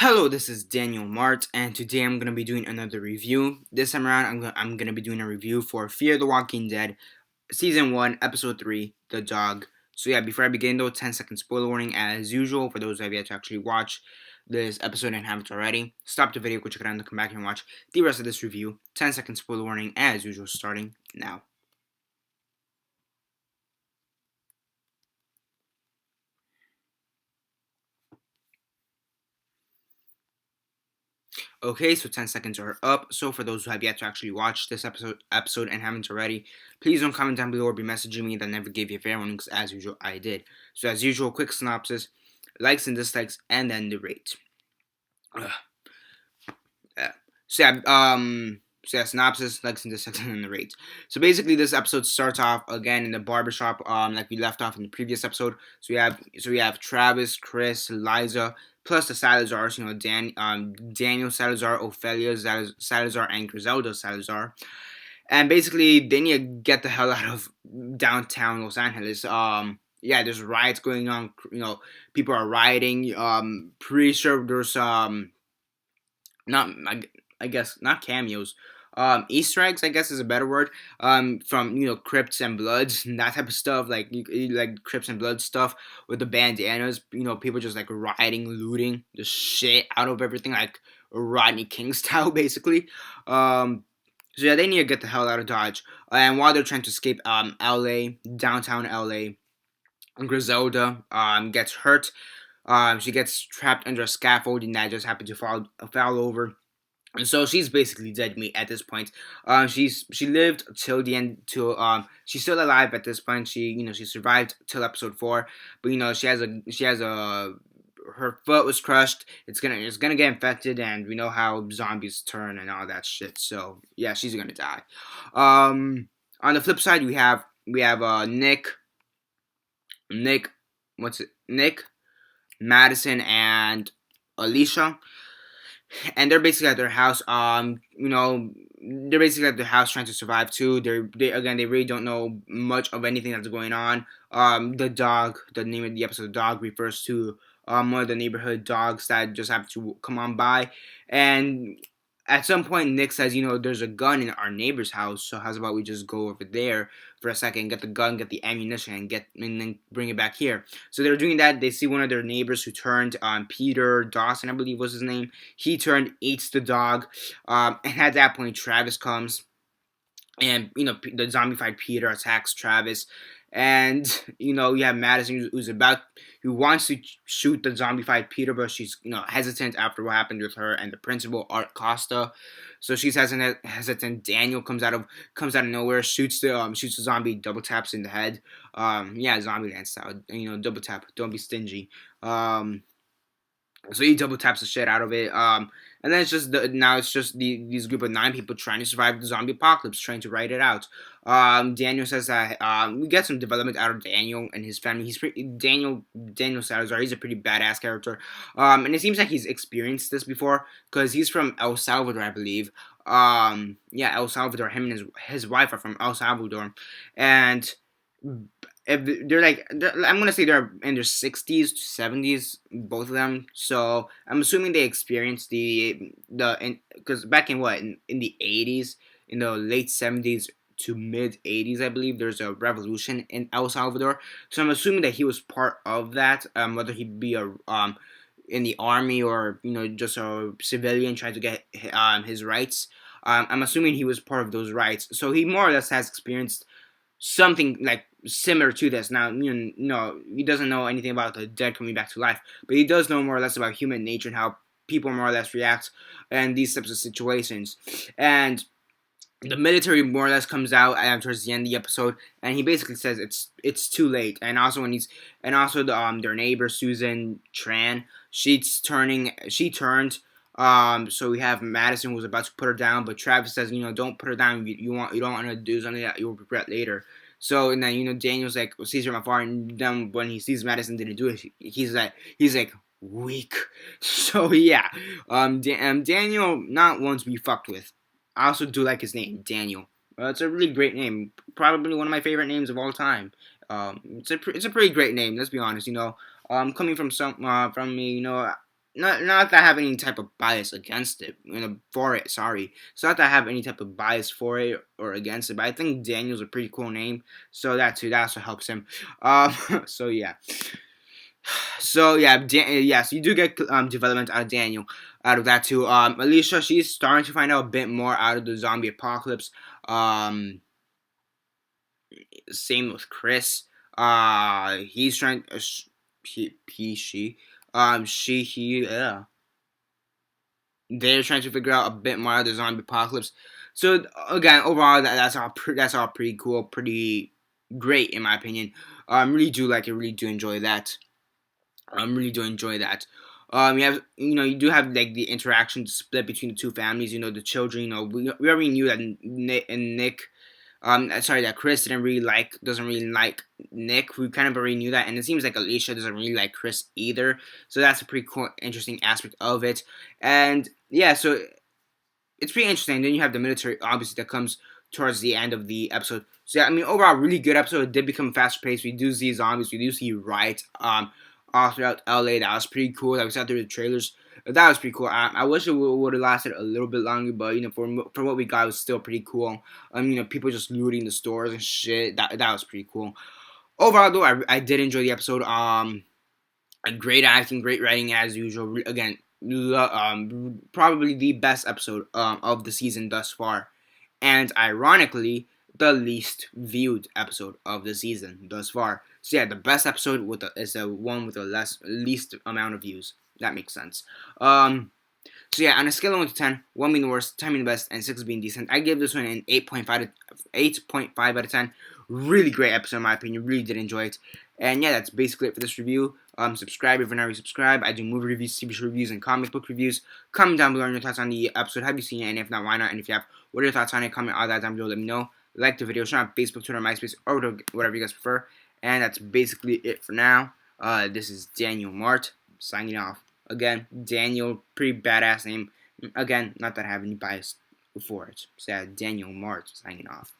Hello, this is Daniel Mart, and today I'm gonna be doing another review. This time around, I'm gonna be doing a review for Fear the Walking Dead, Season 1, Episode 3, The Dog. So yeah, before I begin though, 10-second spoiler warning as usual for those of you to actually watch this episode and haven't already. Stop the video, go check it out, and come back and watch the rest of this review. 10-second spoiler warning as usual, starting now. Okay, so 10 seconds are up. So for those who have yet to actually watch this episode and haven't already, please don't comment down below or be messaging me that never gave you a fair one because as usual I did. So as usual, quick synopsis, likes and dislikes, and then the rate. Yeah. So yeah, synopsis, likes and dislikes, and then the rate. So basically, this episode starts off again in the barbershop, like we left off in the previous episode. So we have Travis, Chris, Liza, plus the Salazars. Daniel Salazar, Ophelia Salazar, and Griselda Salazar. And basically, they need to get the hell out of downtown Los Angeles. Yeah, there's riots going on. People are rioting. Pretty sure there's not I guess not cameos. Easter eggs, I guess, is a better word. From Crips and Bloods, and that type of stuff, like Crips and Bloods stuff with the bandanas. People just like rioting, looting the shit out of everything, like Rodney King style, basically. So yeah, they need to get the hell out of Dodge. And while they're trying to escape, L.A., downtown L.A., Griselda gets hurt. She gets trapped under a scaffolding that just happened to fall over. And so she's basically dead meat at this point. She lived till the end. She's still alive at this point. She survived till episode 4, but she has a her foot was crushed. It's gonna get infected, and we know how zombies turn and all that shit. So yeah, she's gonna die. On the flip side, we have Nick, Nick, Madison, and Alicia, and they're basically at their house. They're basically at their house trying to survive too. They really don't know much of anything that's going on. The dog, the name of the episode, dog refers to one of the neighborhood dogs that just happened to come on by, and at some point Nick says, there's a gun in our neighbor's house, so how's about we just go over there for a second, get the gun, get the ammunition, and then bring it back here. So they're doing that. They see one of their neighbors who turned, Peter Dawson, I believe was his name. He turned, eats the dog, and at that point Travis comes, and the zombified Peter attacks Travis, and you have Madison who wants to shoot the zombified Peter, but she's hesitant after what happened with her and the principal Art Costa. So she's hesitant. Daniel comes out of nowhere, shoots the zombie, double taps in the head. Yeah, zombie land style. Double tap. Don't be stingy. So he double taps the shit out of it. And then it's just these group of 9 people trying to survive the zombie apocalypse, trying to write it out. Daniel says that we get some development out of Daniel and his family. Daniel Salazar. He's a pretty badass character. And it seems like he's experienced this before because he's from El Salvador, I believe. Yeah, El Salvador. Him and his wife are from El Salvador, and if I'm gonna say they're in their 60s to 70s, both of them. So I'm assuming they experienced because back in the 80s, in the late 70s to mid 80s, I believe there's a revolution in El Salvador. So I'm assuming that he was part of that. Whether he be in the army or just a civilian trying to get his rights. I'm assuming he was part of those rights. So he more or less has experienced something like similar to this. Now, he doesn't know anything about the dead coming back to life, but he does know more or less about human nature and how people more or less react in these types of situations. And the military more or less comes out towards the end of the episode, and he basically says it's too late. And also their neighbor Susan Tran, she turned. So we have Madison who was about to put her down, but Travis says, don't put her down. You don't want to do something that you'll regret later. So and then Daniel's like sees her from afar, and then when he sees Madison didn't do it, he's like weak. So yeah, Daniel not one to be fucked with. I also do like his name, Daniel. It's a really great name, probably one of my favorite names of all time. It's a pretty great name. Let's be honest. Coming from me, not that I have any type of bias against it, for it. Sorry, it's not that I have any type of bias for it or against it, but I think Daniel's a pretty cool name, so that also helps him. So yeah. So yeah, yes, you do get development out of Daniel, out of that too. Alicia, she's starting to find out a bit more out of the zombie apocalypse. Um, Same with Chris. He's trying. He. Yeah. They're trying to figure out a bit more of the zombie apocalypse. So again, overall, that's all pretty cool, pretty great in my opinion. Really do like it. Really do enjoy that. Really do enjoy that. You do have like the interaction split between the two families. The children. We already knew that Nick. Sorry, that Chris doesn't really like Nick. We kind of already knew that, and it seems like Alicia doesn't really like Chris either. So that's a pretty cool, interesting aspect of it. And yeah, so it's pretty interesting. Then you have the military, obviously, that comes towards the end of the episode. So yeah, I mean, overall, really good episode. It did become faster paced. We do see zombies. We do see riots. All throughout LA. That was pretty cool. That we saw through the trailers. That was pretty cool. I wish it would have lasted a little bit longer, but for what we got, it was still pretty cool. People just looting the stores and shit. That was pretty cool. Overall, though, I did enjoy the episode. Great acting, great writing as usual. Again, probably the best episode of the season thus far, and ironically, the least viewed episode of the season thus far. So yeah, the best episode is the one with the least amount of views. That makes sense. So yeah, on a scale of 1 to 10, 1 being the worst, 10 being the best, and 6 being decent, I give this one an 8.5 out of 10. Really great episode in my opinion. Really did enjoy it. And yeah, that's basically it for this review. Subscribe if you're not already subscribed. I do movie reviews, TV show reviews, and comic book reviews. Comment down below on your thoughts on the episode. Have you seen it? And if not, why not? And if you have, what are your thoughts on it? Comment all that down below. Let me know. Like the video. Share on Facebook, Twitter, MySpace, or whatever you guys prefer. And that's basically it for now. This is Daniel Mart signing off. Again, Daniel, pretty badass name. Again, not that I have any bias for it. So yeah, Daniel Mart signing off.